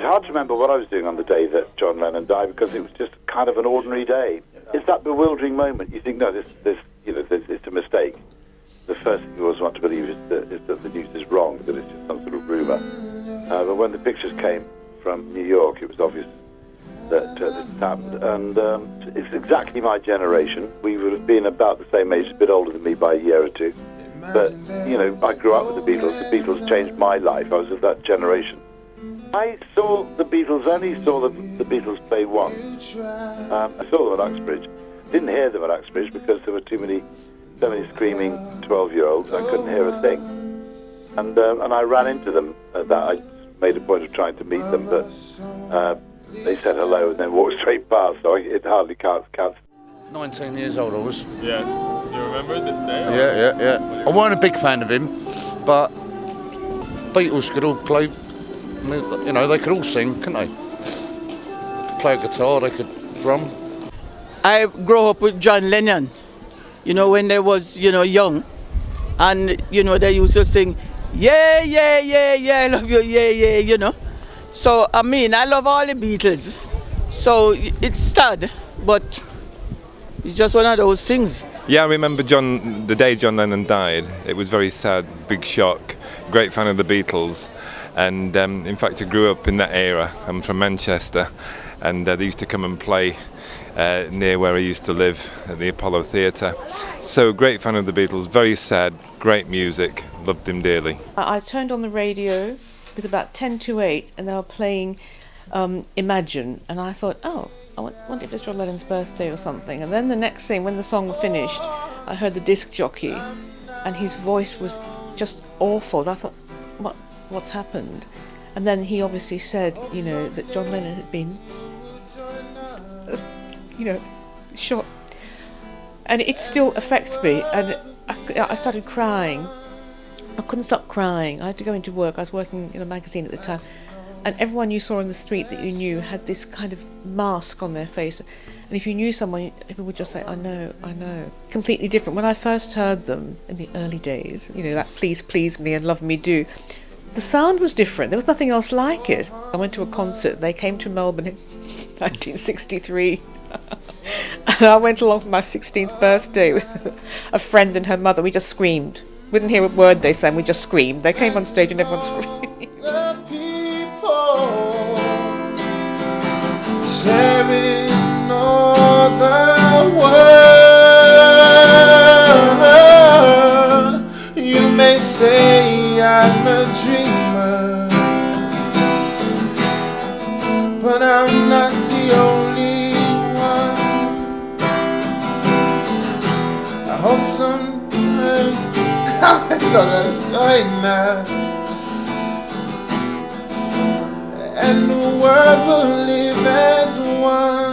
It's hard to remember what I was doing on the day that John Lennon died because it was just kind of an ordinary day. It's that bewildering moment. You think, no, it's a mistake. The first thing you always want to believe is that the news is wrong, that it's just some sort of rumour. But when the pictures came from New York, it was obvious that this had happened. And it's exactly my generation. We would have been about the same age, a bit older than me by a year or two. But, I grew up with the Beatles. The Beatles changed my life. I was of that generation. I saw the Beatles, only saw the Beatles play once. I saw them at Uxbridge. Didn't hear them at Uxbridge because there were so many screaming 12-year-olds. I couldn't hear a thing. And I ran into them at that. I made a point of trying to meet them, but they said hello and then walked straight past, so it hardly counts. 19 years old I was. Yes. You remember this day? Yeah. I weren't a big fan of him, but Beatles could all play, they could all sing, couldn't they? They could play a guitar, they could drum. I grew up with John Lennon, when they was, young. And, they used to sing, yeah, I love you, yeah. So, I love all the Beatles. So, it's sad, but it's just one of those things. Yeah, I remember the day John Lennon died. It was very sad, big shock. Great fan of the Beatles. And in fact, I grew up in that era. I'm from Manchester. And they used to come and play near where I used to live at the Apollo Theatre. So great fan of the Beatles, very sad, great music, loved him dearly. I turned on the radio, it was about 10 to 8, and they were playing Imagine, and I thought, I wonder if it's John Lennon's birthday or something. And then the next thing, when the song finished, I heard the disc jockey, and his voice was just awful. And I thought, what's happened? And then he obviously said, that John Lennon had been shot, and it still affects me, and I started crying. I couldn't stop crying. I had to go into work. I was working in a magazine at the time, and everyone you saw on the street that you knew had this kind of mask on their face, and if you knew someone, people would just say, I know. Completely different. When I first heard them in the early days, that Please Please Me and Love Me Do, the sound was different. There was nothing else like it. I went to a concert. They came to Melbourne in 1963. And I went along for my 16th birthday with a friend and her mother. We just screamed. We didn't hear a word they said, we just screamed. They came on stage and everyone screamed. The people sharing all the world. You may say I'm a dreamer, but I'm not the only one. I hope someday it's gonna join us, and the world will live as one.